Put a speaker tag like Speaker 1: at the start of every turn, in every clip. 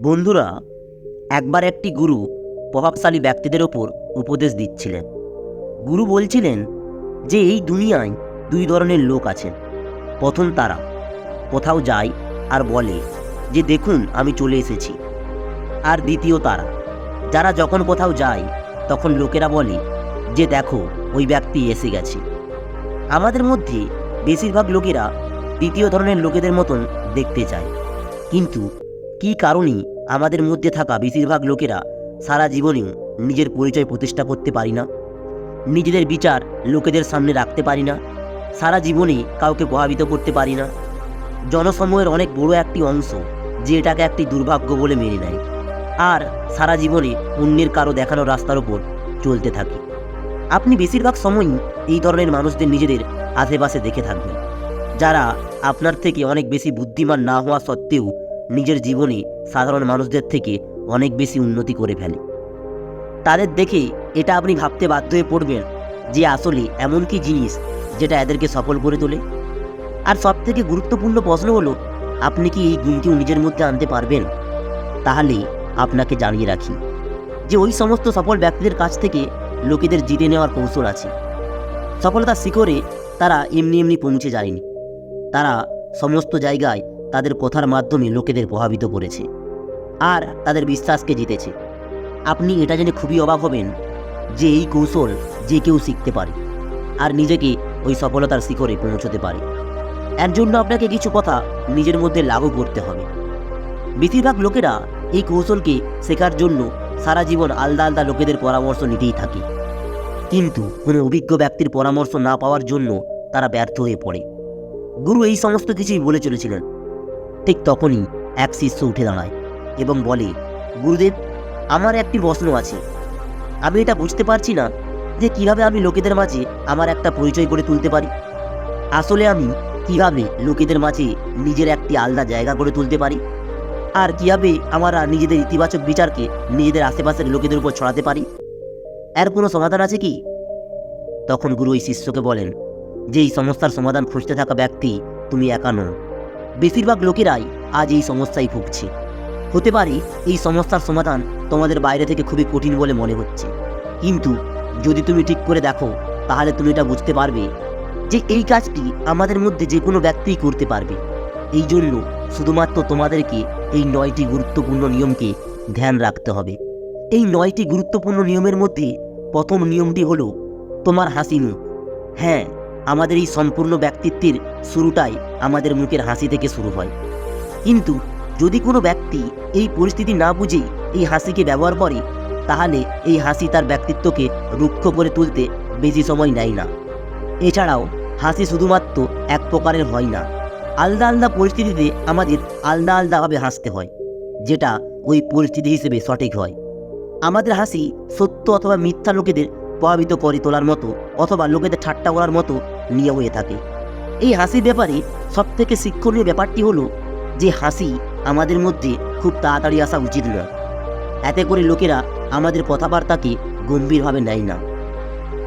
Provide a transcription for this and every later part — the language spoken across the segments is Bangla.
Speaker 1: বন্ধুরা, একবার একটি গুরু প্রভাবশালী ব্যক্তিদের ওপর উপদেশ দিচ্ছিলেন। গুরু বলছিলেন যে এই দুনিয়ায় দুই ধরনের লোক আছেন। প্রথম তারা কোথাও যায় আর বলে যে দেখুন আমি চলে এসেছি। আর দ্বিতীয় তারা যারা যখন কোথাও যায় তখন লোকেরা বলে যে দেখো ওই ব্যক্তি এসে গেছে। আমাদের মধ্যে বেশিরভাগ লোকেরা দ্বিতীয় ধরনের লোকেদের মতন দেখতে চায়, কিন্তু কী কারণে আমাদের মধ্যে থাকা বেশিরভাগ লোকেরা সারা জীবনেও নিজের পরিচয় প্রতিষ্ঠা করতে পারি না, নিজেদের বিচার লোকেদের সামনে রাখতে পারি না, সারা জীবনে কাউকে প্রভাবিত করতে পারি না। জনসমূহের অনেক বড় একটি অংশ যে এটাকে একটি দুর্ভাগ্য বলে মেনে নেয়, আর সারা জীবনে অন্যের কারো দেখানো রাস্তার ওপর চলতে থাকে। আপনি বেশিরভাগ সময়ই এই ধরনের মানুষদের নিজেদের আশেপাশে দেখে থাকবেন, যারা আপনার থেকে অনেক বেশি বুদ্ধিমান না হওয়া সত্ত্বেও নিজের জীবনে সাধারণ মানুষদের থেকে অনেক বেশি উন্নতি করে ফেলে। তাদের দেখে এটা আপনি ভাবতে বাধ্য হয়ে পড়বেন যে আসলে এমন কি জিনিস যেটা এদেরকে সফল করে তোলে। আর সবথেকে গুরুত্বপূর্ণ প্রশ্ন হলো, আপনি কি এই গুণটিও নিজের মধ্যে আনতে পারবেন? তাহলে আপনাকে জানিয়ে রাখি যে ওই সমস্ত সফল ব্যক্তিদের কাছ থেকে লোকেদের জিতে নেওয়ার কৌশল আছে। সফলতার শিখরে তারা এমনি এমনি পৌঁছে যায়নি, তারা সমস্ত জায়গায় তাদের কথার মাধ্যমে লোকেদের প্রভাবিত করেছে আর তাদের বিশ্বাসকে জিতেছে। আপনি এটা জেনে খুবই অবাক হবেন যে এই কৌশল যে কেউ শিখতে পারে আর নিজেকে ওই সফলতার শিখরে পৌঁছতে পারে। এর জন্য আপনাকে কিছু কথা নিজের মধ্যে লাগু করতে হবে। বেশিরভাগ লোকেরা এই কৌশলকে শেখার জন্য সারা জীবন আলাদা আলাদা লোকেদের পরামর্শ নিতেই থাকে, কিন্তু কোনো অভিজ্ঞ ব্যক্তির পরামর্শ না পাওয়ার জন্য তারা ব্যর্থ হয়ে পড়ে। গুরু এই সমস্ত কিছুই বলে চলেছিলেন। ঠিক তখনই এক শিষ্য উঠে দাঁড়ায় এবং বলে, গুরুদেব, আমার একটি প্রশ্ন আছে। আমি এটা বুঝতে পারছি না যে কিভাবে আমি লোকেদের মাঝে আমার একটা পরিচয় গড়ে তুলতে পারি। আসলে আমি কিভাবে লোকেদের মাঝে নিজের একটি আলাদা জায়গা গড়ে তুলতে পারি, আর কিভাবে আমরা নিজেদের ইতিবাচক বিচারকে নিজেদের আশেপাশের লোকেদের উপর ছড়াতে পারি? এর কোনো সমাধান আছে কি? তখন গুরু ওই শিষ্যকে বলেন যে এই সমস্যার সমাধান খুঁজতে থাকা ব্যক্তি তুমি একা নও। বেশিরভাগ লোকেরাই আজ এই সমস্যায় ভুগছে। হতে পারে এই সমস্যার সমাধান তোমাদের বাইরে থেকে খুবই কঠিন বলে মনে হচ্ছে, কিন্তু যদি তুমি ঠিক করে দেখো তাহলে তুমি এটা বুঝতে পারবে যে এই কাজটি আমাদের মধ্যে যে কোনো ব্যক্তিই করতে পারবে। এই জন্য শুধুমাত্র তোমাদেরকে এই 9টি গুরুত্বপূর্ণ নিয়মকে ধ্যান রাখতে হবে। এই 9টি গুরুত্বপূর্ণ নিয়মের মধ্যে প্রথম নিয়মটি হলো তোমার হাসি মুখ। হ্যাঁ, আমাদের এই সম্পূর্ণ ব্যক্তিত্বের শুরুটাই আমাদের মুখের হাসি থেকে শুরু হয়, কিন্তু যদি কোনো ব্যক্তি এই পরিস্থিতি না বুঝে এই হাসিকে ব্যবহার করে, তাহলে এই হাসি তার ব্যক্তিত্বকে রুক্ষ করে তুলতে বেশি সময় নেয় না। এছাড়াও হাসি শুধুমাত্র এক প্রকারের হয় না, আলাদা আলাদা পরিস্থিতিতে আমাদের আলাদা আলাদাভাবে হাসতে হয়, যেটা ওই পরিস্থিতি হিসেবে সঠিক হয়। আমাদের হাসি সত্য অথবা মিথ্যা লোকেদের প্রভাবিত করে তোলার মতো অথবা লোকেদের ঠাট্টা করার মতো নিয়ে হয়ে থাকে। এই হাসির ব্যাপারে সবথেকে শিক্ষণীয় ব্যাপারটি হলো যে হাসি আমাদের মধ্যে খুব তাড়াতাড়ি আসা উচিত নয়। এতে করে লোকেরা আমাদের কথাবার্তাকে গম্ভীরভাবে নেয় না।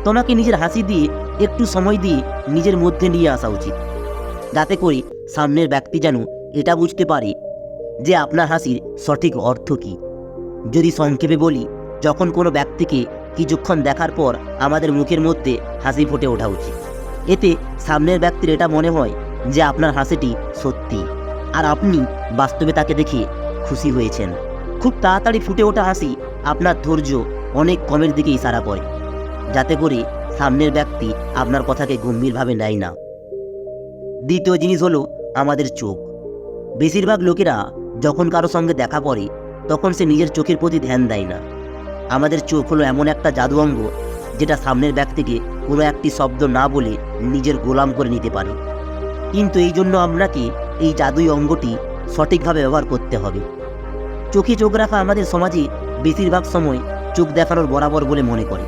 Speaker 1: তোমাকে নিজের হাসি দিয়ে একটু সময় দিয়ে নিজের মধ্যে নিয়ে আসা উচিত, যাতে করে সামনের ব্যক্তি যেন এটা বুঝতে পারে যে আপনার হাসির সঠিক অর্থ কী। যদি সংক্ষেপে বলি, যখন কোনো ব্যক্তিকে কিছুক্ষণ দেখার পর আমাদের মুখের মধ্যে হাসি ফুটে ওঠা উচিত। এতে সামনের ব্যক্তির এটা মনে হয় যে আপনার হাসিটি সত্যি আর আপনি বাস্তবে তাকে দেখে খুশি হয়েছেন। খুব তাড়াতাড়ি ফুটে ওঠা হাসি আপনার ধৈর্য অনেক কমের দিকে ইশারা করে, যাতে করে সামনের ব্যক্তি আপনার কথাকে গম্ভীরভাবে নেয় না। দ্বিতীয় জিনিস হলো আমাদের চোখ। বেশিরভাগ লোকেরা যখন কারো সঙ্গে দেখা করে তখন সে নিজের চোখের প্রতি ধ্যান দেয় না। আমাদের চোখ হলো এমন একটা জাদু অঙ্গ যেটা সামনের ব্যক্তিকে কোনো একটি শব্দ না বলে নিজের গোলাম করে নিতে পারে, কিন্তু এই জন্য আপনাকে এই জাদুই অঙ্গটি সঠিকভাবে ব্যবহার করতে হবে। চোখে চোখ রাখা আমাদের সমাজে বেশিরভাগ সময় চোখ দেখানোর বরাবর বলে মনে করে।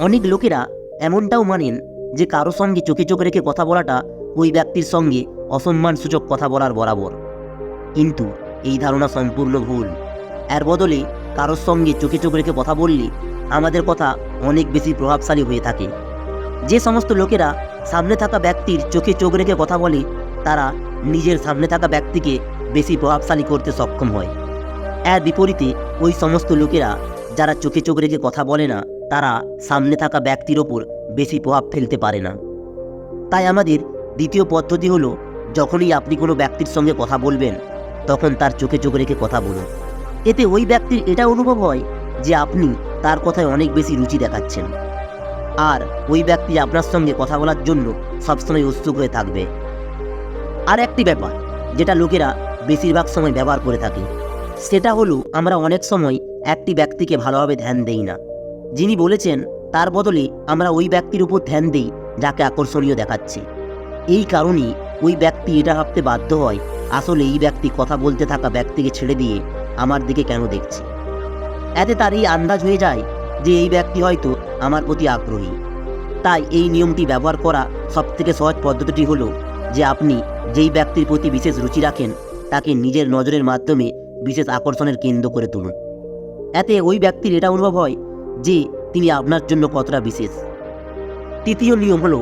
Speaker 1: অনেক লোকেরা এমনটাও মানেন যে কারো সঙ্গে চোখে চোখ রেখে কথা বলাটা ওই ব্যক্তির সঙ্গে অসম্মানসূচক কথা বলার বরাবর, কিন্তু এই ধারণা সম্পূর্ণ ভুল। এর বদলে কারোর সঙ্গে চোখে চোখ রেখে কথা বললে আমাদের কথা অনেক বেশি প্রভাবশালী হয়ে থাকে। যে সমস্ত লোকেরা সামনে থাকা ব্যক্তির চোখে চোখ রেখে কথা বলে, তারা নিজের সামনে থাকা ব্যক্তিকে বেশি প্রভাবশালী করতে সক্ষম হয়। এর বিপরীতে ওই সমস্ত লোকেরা যারা চোখে চোখ রেখে কথা বলে না, তারা সামনে থাকা ব্যক্তির ওপর বেশি প্রভাব ফেলতে পারে না। তাই আমাদের দ্বিতীয় পদ্ধতি হলো, যখনই আপনি কোনো ব্যক্তির সঙ্গে কথা বলবেন তখন তার চোখে চোখ রেখে কথা বলুন। এতে ওই ব্যক্তির এটা অনুভব হয় যে আপনি তার কথায় অনেক বেশি রুচি দেখাচ্ছেন, আর ওই ব্যক্তি আপনার সঙ্গে কথা বলার জন্য সবসময় উৎসুক হয়ে থাকবে। আর একটি ব্যাপার যেটা লোকেরা বেশিরভাগ সময় ব্যবহার করে থাকে, সেটা হলো আমরা অনেক সময় একটি ব্যক্তিকে ভালোভাবে ধ্যান দেই না। যিনি বলেছেন তার বদলে আমরা ওই ব্যক্তির উপর ধ্যান দিই যাকে আকর্ষণীয় দেখাচ্ছে। এই কারণেই ওই ব্যক্তি এটা ভাবতে বাধ্য হয়, আসলে এই ব্যক্তি কথা বলতে থাকা ব্যক্তিকে ছেড়ে দিয়ে আমার দিকে কেন দেখছে। এতে তার এই আন্দাজ হয়ে যায় যে এই ব্যক্তি হয়তো আমার প্রতি আগ্রহী। তাই এই নিয়মটি ব্যবহার করা সবথেকে সহজ পদ্ধতিটি হলো যে আপনি যেই ব্যক্তির প্রতি বিশেষ রুচি রাখেন তাকে নিজের নজরের মাধ্যমে বিশেষ আকর্ষণের কেন্দ্র করে তুলুন। এতে ওই ব্যক্তির এটা অনুভব হয় যে তিনি আপনার জন্য কতটা বিশেষ। তৃতীয় নিয়ম হলো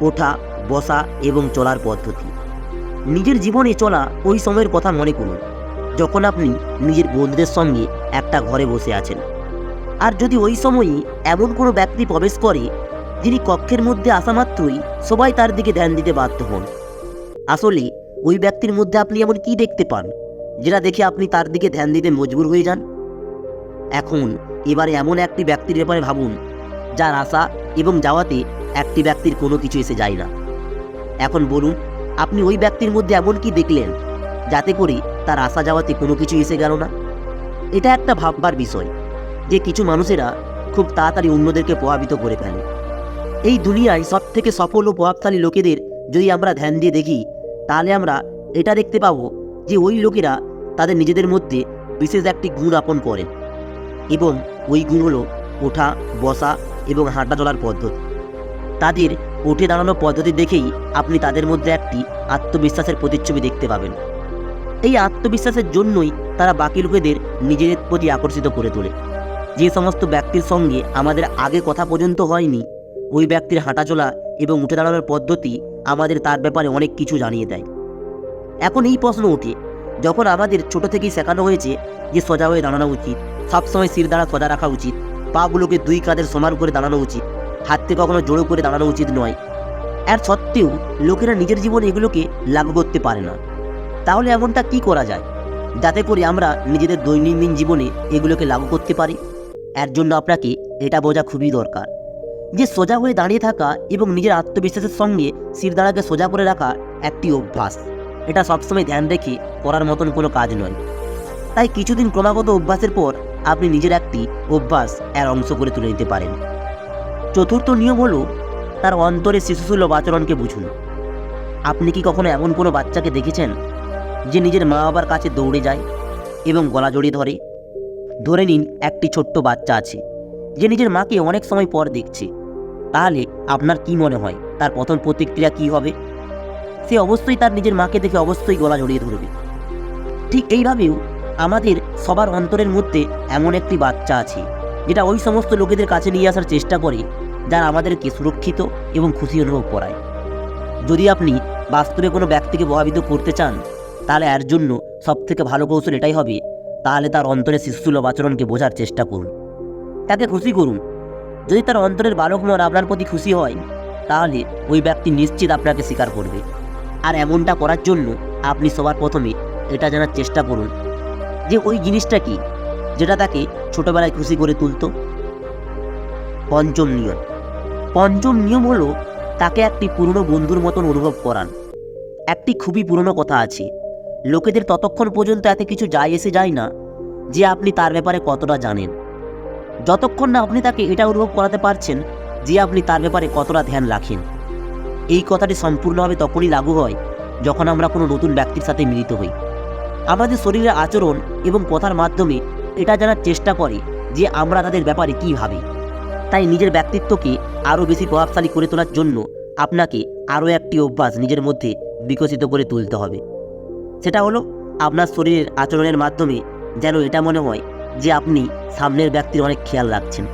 Speaker 1: ওঠা, বসা এবং চলার পদ্ধতি। নিজের জীবনে চলা ওই সময়ের কথা মনে করুন যখন আপনি নিজের বন্ধুদের সঙ্গে একটা ঘরে বসে আছেন, আর যদি ওই সময়ই এমন কোনো ব্যক্তি প্রবেশ করে যিনি কক্ষের মধ্যে আসা মাত্রই সবাই তার দিকে ধ্যান দিতে বাধ্য হন। আসলে ওই ব্যক্তির মধ্যে আপনি এমন কি দেখতে পান যেটা দেখে আপনি তার দিকে ধ্যান দিতে মজবুর হয়ে যান? এখন এবারে এমন একটি ব্যক্তির ব্যাপারে ভাবুন যার আসা এবং যাওয়াতে একটি ব্যক্তির কোনো কিছু এসে যায় না। এখন বলুন, আপনি ওই ব্যক্তির মধ্যে এমন কি দেখলেন যাতে করে তার আসা যাওয়াতে কোনো কিছু এসে গেল না? এটা একটা ভাববার বিষয় যে কিছু মানুষেরা খুব তাড়াতাড়ি অন্যদেরকে প্রভাবিত করে ফেলে। এই দুনিয়ায় সবথেকে সফল ও প্রভাবশালী লোকেদের যদি আমরা ধ্যান দিয়ে দেখি, তাহলে আমরা এটা দেখতে পাবো যে ওই লোকেরা তাদের নিজেদের মধ্যে বিশেষ একটি গুণ আপন করেন, এবং ওই গুণ হলো ওঠা, বসা এবং হাঁটা চলার পদ্ধতি। তাদের উঠে দাঁড়ানোর পদ্ধতি দেখেই আপনি তাদের মধ্যে একটি আত্মবিশ্বাসের প্রতিচ্ছবি দেখতে পাবেন। এই আত্মবিশ্বাসের জন্যই তারা বাকি লোকেদের নিজেদের প্রতি আকর্ষিত করে তোলে। যে সমস্ত ব্যক্তির সঙ্গে আমাদের আগে কথা পর্যন্ত হয়নি, ওই ব্যক্তির হাঁটাচলা এবং উঠে দাঁড়ানোর পদ্ধতি আমাদের তার ব্যাপারে অনেক কিছু জানিয়ে দেয়। এখন এই প্রশ্ন ওঠে, যখন আমাদের ছোট থেকেই শেখানো হয়েছে যে সোজা হয়ে দাঁড়ানো উচিত, সবসময় শির দ্বারা সোজা রাখা উচিত, পাগুলোকে দুই কাঁধের সমান করে দাঁড়ানো উচিত, হাতকে কখনো জোড়ো করে দাঁড়ানো উচিত নয়, এর সত্ত্বেও লোকেরা নিজের জীবনে এগুলোকে লাগু করতে পারে না। তাহলে এমনটা কি করা যায় যাতে করে আমরা নিজেদের দৈনন্দিন জীবনে এগুলোকে লাগু করতে পারি? এর জন্য আপনাকে এটা বোঝা খুবই দরকার যে সোজা হয়ে দাঁড়িয়ে থাকা এবং নিজের আত্মবিশ্বাসের সঙ্গে শিরদাঁড়াকে সোজা করে রাখা একটি অভ্যাস। এটা সবসময় ধ্যান রেখে করার মতন কোনো কাজ নয়। তাই কিছুদিন ক্রমাগত অভ্যাসের পর আপনি নিজের একটি অভ্যাস এর অংশ করে তুলে নিতে পারেন। চতুর্থ নিয়ম হলো তার অন্তরে শিশুসুলভ আচরণকে বুঝুন। আপনি কি কখনো এমন কোনো বাচ্চাকে দেখেছেন যে নিজের মা বাবার কাছে দৌড়ে যায় এবং গলা জড়িয়ে ধরে? ধরে নিন একটি ছোট্ট বাচ্চা আছে যে নিজের মাকে অনেক সময় পর দেখছে, তাহলে আপনার কি মনে হয় তার প্রথম প্রতিক্রিয়া কি হবে? সে অবশ্যই তার নিজের মাকে দেখে অবশ্যই গলা জড়িয়ে ধরবে। ঠিক এইভাবেও আমাদের সবার অন্তরের মধ্যে এমন একটি বাচ্চা আছে যেটা ওই সমস্ত লোকেদের কাছে নিয়ে আসার চেষ্টা করে যারা আমাদেরকে সুরক্ষিত এবং খুশি অনুভব করায়। যদি আপনি বাস্তবে কোনো ব্যক্তিকে প্রভাবিত করতে চান, তাহলে এর জন্য সবথেকে ভালো কৌশল এটাই হবে, তাহলে তার অন্তরের শিশুসুলভ আচরণকে বোঝার চেষ্টা করুন, তাকে খুশি করুন। যদি তার অন্তরের বালক মন আপনার প্রতি খুশি হয়, তাহলে ওই ব্যক্তি নিশ্চিত আপনাকে স্বীকার করবে। আর এমনটা করার জন্য আপনি সবার প্রথমে এটা জানার চেষ্টা করুন যে ওই জিনিসটা কি যেটা তাকে ছোটবেলায় খুশি করে তুলত। পঞ্চম নিয়ম হলো তাকে একটি পুরনো বন্ধুর মতন অনুভব করান। একটি খুবই পুরনো কথা আছে, লোকেদের ততক্ষণ পর্যন্ত এতে কিছু যায় এসে যায় না যে আপনি তার ব্যাপারে কতটা জানেন, যতক্ষণ না আপনি তাকে এটা অনুভব করাতে পারছেন যে আপনি তার ব্যাপারে কতটা ধ্যান রাখেন। এই কথাটি সম্পূর্ণভাবে তখনই লাগু হয় যখন আমরা কোনো নতুন ব্যক্তির সাথে মিলিত হই। আমাদের শরীরের আচরণ এবং কথার মাধ্যমে এটা জানার চেষ্টা করে যে আমরা তাদের ব্যাপারে কী ভাবি। তাই নিজের ব্যক্তিত্বকে আরও বেশি প্রভাবশালী করে তোলার জন্য আপনাকে আরও একটি অভ্যাস নিজের মধ্যে বিকশিত করে তুলতে হবে। সেটা হলো আপনার শরীরের আচরণের মাধ্যমে যেন এটা মনে হয় যে আপনি সামনের ব্যক্তির অনেক খেয়াল রাখছেন।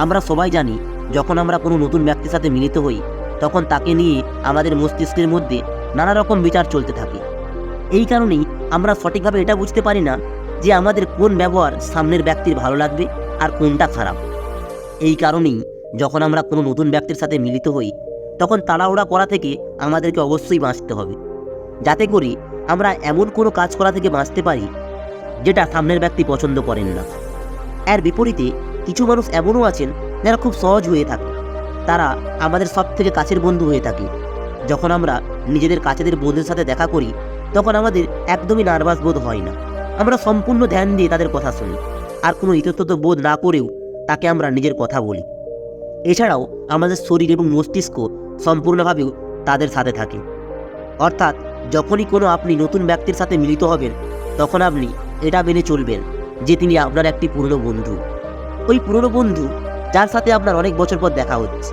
Speaker 1: আমরা সবাই জানি যখন আমরা কোনো নতুন ব্যক্তির সাথে মিলিত হই তখন তাকে নিয়ে আমাদের মস্তিষ্কের মধ্যে নানা রকম বিচার চলতে থাকে। এই কারণেই আমরা সঠিকভাবে এটা বুঝতে পারি না যে আমাদের কোন ব্যবহার সামনের ব্যক্তির ভালো লাগবে আর কোনটা খারাপ। এই কারণেই যখন আমরা কোনো নতুন ব্যক্তির সাথে মিলিত হই তখন তাড়াহুড়া করা থেকে আমাদেরকে অবশ্যই বাঁচতে হবে, যাতে করে আমরা এমন কোনো কাজ করা থেকে বাঁচতে পারি যেটা সামনের ব্যক্তি পছন্দ করেন না। এর বিপরীতে কিছু মানুষ এমনও আছেন যারা খুব সহজ হয়ে থাকে, তারা আমাদের সব থেকে কাছের বন্ধু হয়ে থাকে। যখন আমরা নিজেদের কাছেদের বন্ধুদের সাথে দেখা করি তখন আমাদের একদমই নার্ভাস বোধ হয় না, আমরা সম্পূর্ণ ধ্যান দিয়ে তাদের কথা শুনি আর কোনো ইতস্তত বোধ না করেও তাকে আমরা নিজের কথা বলি। এছাড়াও আমাদের শরীর এবং মস্তিষ্ক সম্পূর্ণভাবেও তাদের সাথে থাকে। অর্থাৎ যখনই কোনো আপনি নতুন ব্যক্তির সাথে মিলিত হবেন তখন আপনি এটা মেনে চলবেন যে তিনি আপনার একটি পুরনো বন্ধু, ওই পুরনো বন্ধু যার সাথে আপনার অনেক বছর পর দেখা হচ্ছে।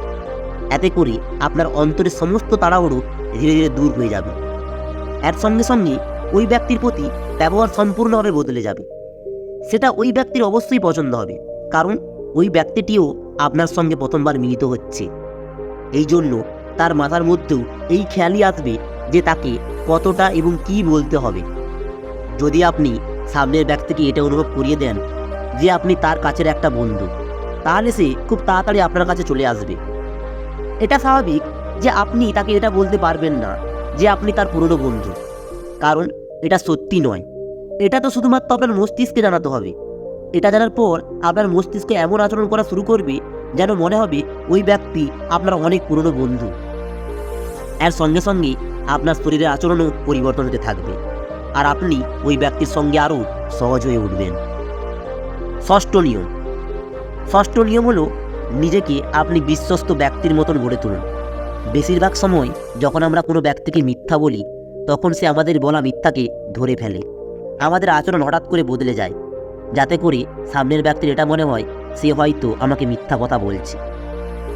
Speaker 1: এতে করে আপনার অন্তরের সমস্ত তাড়াহুড়ো ধীরে ধীরে দূর হয়ে যাবে। এর সঙ্গে সঙ্গে ওই ব্যক্তির প্রতি ব্যবহার সম্পূর্ণভাবে বদলে যাবে। সেটা ওই ব্যক্তির অবশ্যই পছন্দ হবে, কারণ ওই ব্যক্তিটিও আপনার সঙ্গে প্রথমবার মিলিত হচ্ছে। এই জন্য তার মাথার মধ্যেও এই খেয়ালই আসবে যে তাকে কতটা এবং কী বলতে হবে। যদি আপনি সামনের ব্যক্তিকে এটা অনুভব করিয়ে দেন যে আপনি তার কাছের একটা বন্ধু, তাহলে সে খুব তাড়াতাড়ি আপনার কাছে চলে আসবে। এটা স্বাভাবিক যে আপনি তাকে এটা বলতে পারবেন না যে আপনি তার পুরনো বন্ধু, কারণ এটা সত্যি নয়। এটা তো শুধুমাত্র আপনার মস্তিষ্কে জানাতে হবে। এটা জানার পর আপনার মস্তিষ্ক এমন আচরণ করা শুরু করবে যেন মনে হবে ওই ব্যক্তি আপনার অনেক পুরনো বন্ধু। এর সঙ্গে সঙ্গে আপনার শরীরের আচরণও পরিবর্তন হতে থাকবে আর আপনি ওই ব্যক্তির সঙ্গে আরও সহজ হয়ে উঠবেন। ষষ্ঠ নিয়ম হলো নিজেকে আপনি বিশ্বস্ত ব্যক্তির মতন গড়ে তুলুন। বেশিরভাগ সময় যখন আমরা কোনো ব্যক্তিকে মিথ্যা বলি তখন সে আমাদের বলা মিথ্যাকে ধরে ফেলে। আমাদের আচরণ হঠাৎ করে বদলে যায়, যাতে করে সামনের ব্যক্তির এটা মনে হয় সে হয়তো আমাকে মিথ্যা কথা বলছে।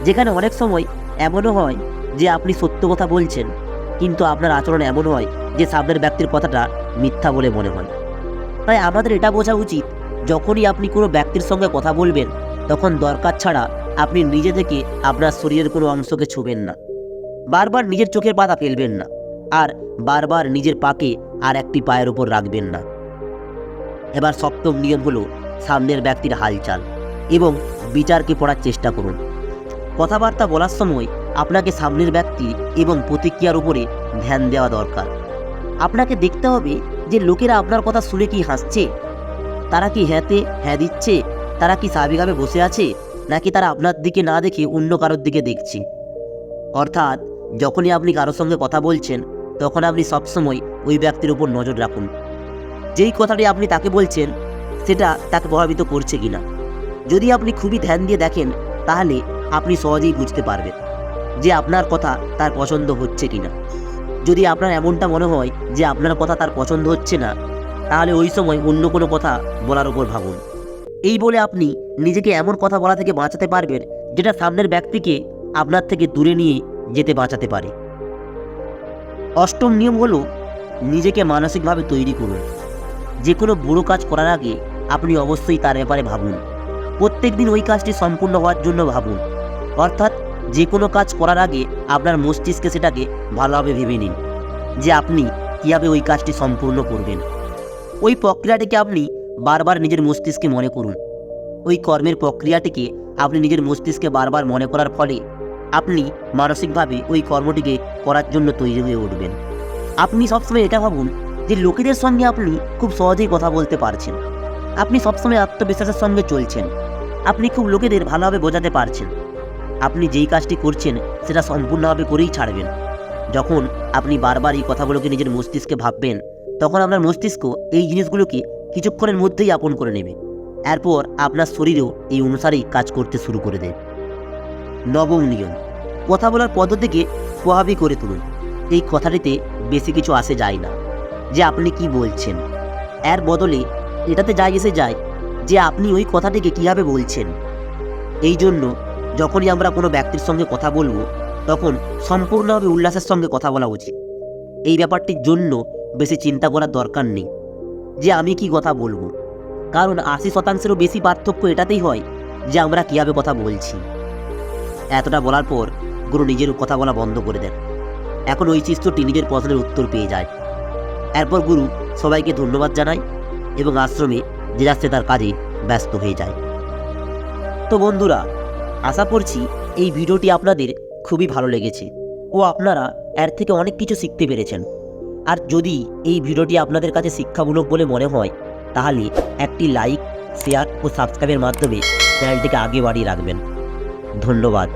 Speaker 1: যেখানে অনেক সময় এমনও হয় যে আপনি সত্য কথা বলছেন, কিন্তু আপনার আচরণ এমন হয় যে সামনের ব্যক্তির কথাটা মিথ্যা বলে মনে হয়। তাই আমাদের এটা বোঝা উচিত, যখনই আপনি কোনো ব্যক্তির সঙ্গে কথা বলবেন তখন দরকার ছাড়া আপনি নিজে থেকে আপনার শরীরের কোনো অংশকে ছুবেন না, বারবার নিজের চোখের পাতা ফেলবেন না, আর বারবার নিজের পাকে আর একটি পায়ের উপর রাখবেন না। এবার সপ্তম নিয়ম হলো সামনের ব্যক্তির হালচাল এবং বিচারকে পড়ার চেষ্টা করুন। কথাবার্তা বলার সময় আপনাকে সামনের ব্যক্তি এবং প্রতিক্রিয়ার উপরে ধ্যান দেওয়া দরকার। আপনাকে দেখতে হবে যে লোকেরা আপনার কথা শুনে কি হাসছে, তারা কি হ্যাঁতে হ্যাঁ দিচ্ছে, তারা কি স্বাভাবিকভাবে বসে আছে, নাকি তারা আপনার দিকে না দেখে অন্য কারোর দিকে দেখছে। অর্থাৎ যখনই আপনি কারোর সঙ্গে কথা বলছেন তখন আপনি সবসময় ওই ব্যক্তির উপর নজর রাখুন, যেই কথাটি আপনি তাকে বলছেন সেটা তাকে প্রভাবিত করছে কিনা। যদি আপনি খুবই ধ্যান দিয়ে দেখেন তাহলে আপনি সহজেই বুঝতে পারবেন যে আপনার কথা তার পছন্দ হচ্ছে কিনা। যদি আপনার এমনটা মনে হয় যে আপনার কথা তার পছন্দ হচ্ছে না, তাহলে ওই সময় অন্য কোনো কথা বলার উপর ভাবুন। এই বলে আপনি নিজেকে এমন কথা বলা থেকে বাঁচাতে পারবেন যেটা সামনের ব্যক্তিকে আপনার থেকে দূরে নিয়ে যেতে বাঁচাতে পারে। অষ্টম নিয়ম হলো নিজেকে মানসিকভাবে তৈরি করুন। যে কোনো বড় কাজ করার আগে আপনি অবশ্যই তার ব্যাপারে ভাবুন। প্রত্যেক দিন ওই কাজটি সম্পূর্ণ হওয়ার জন্য ভাবুন। অর্থাৎ যে কোনো কাজ করার আগে আপনার মস্তিষ্কে সেটাকে ভালোভাবে ভেবে নিন যে আপনি কীভাবে ওই কাজটি সম্পূর্ণ করবেন। ওই প্রক্রিয়াটিকে আপনি বারবার নিজের মস্তিষ্কে মনে করুন। ওই কর্মের প্রক্রিয়াটিকে আপনি নিজের মস্তিষ্কে বারবার মনে করার ফলে আপনি মানসিকভাবে ওই কর্মটিকে করার জন্য তৈরি হয়ে উঠবেন। আপনি সবসময় এটা ভাবুন যে লোকেদের সঙ্গে আপনি খুব সহজেই কথা বলতে পারছেন, আপনি সবসময় আত্মবিশ্বাসের সঙ্গে চলছেন, আপনি খুব লোকেদের ভালোভাবে বোঝাতে পারছেন। আপনি যেই কাজটি করছেন সেটা সম্পূর্ণভাবে করেই ছাড়বেন। যখন আপনি বারবার এই কথাগুলোকে নিজের মস্তিষ্কে ভাববেন তখন আপনার মস্তিষ্ক এই জিনিসগুলোকে কিছুক্ষণের মধ্যেই আপন করে নেবে। এরপর আপনার শরীরেও এই অনুসারেই কাজ করতে শুরু করে দেয়। নবম নিয়ম, কথা বলার পদ্ধতিকে প্রভাবী করে তুলুন। এই কথাটিতে বেশি কিছু আসে যায় না যে আপনি কি বলছেন, এর বদলে এটাতে যায় এসে যায় যে আপনি ওই কথাটিকে কীভাবে বলছেন। এই জন্য যখনই আমরা কোনো ব্যক্তির সঙ্গে কথা বলবো তখন সম্পূর্ণভাবে উল্লাসের সঙ্গে কথা বলা উচিত। এই ব্যাপারটির জন্য বেশি চিন্তা করার দরকার নেই যে আমি কি কথা বলবো, কারণ 80%-এরও বেশি পার্থক্য এটাতেই হয় যে আমরা কীভাবে কথা বলছি। এতটা বলার পর গুরু নিজের কথা বলা বন্ধ করে দেন। এখন ওই শিষ্যটি নিজের প্রশ্নের উত্তর পেয়ে যায়। এরপর গুরু সবাইকে ধন্যবাদ জানায় এবং আশ্রমে যে যাচ্ছে তার কাজে ব্যস্ত হয়ে যায়। তো বন্ধুরা, আশা করছি এই ভিডিওটি আপনাদের খুবই ভালো লেগেছে ও আপনারা এর থেকে অনেক কিছু শিখতে পেরেছেন। আর যদি এই ভিডিওটি আপনাদের কাছে শিক্ষামূলক বলে মনে হয় তাহলে একটি লাইক, শেয়ার ও সাবস্ক্রাইবের মাধ্যমে চ্যানেলটিকে আগে বাড়িয়ে রাখবেন। ধন্যবাদ।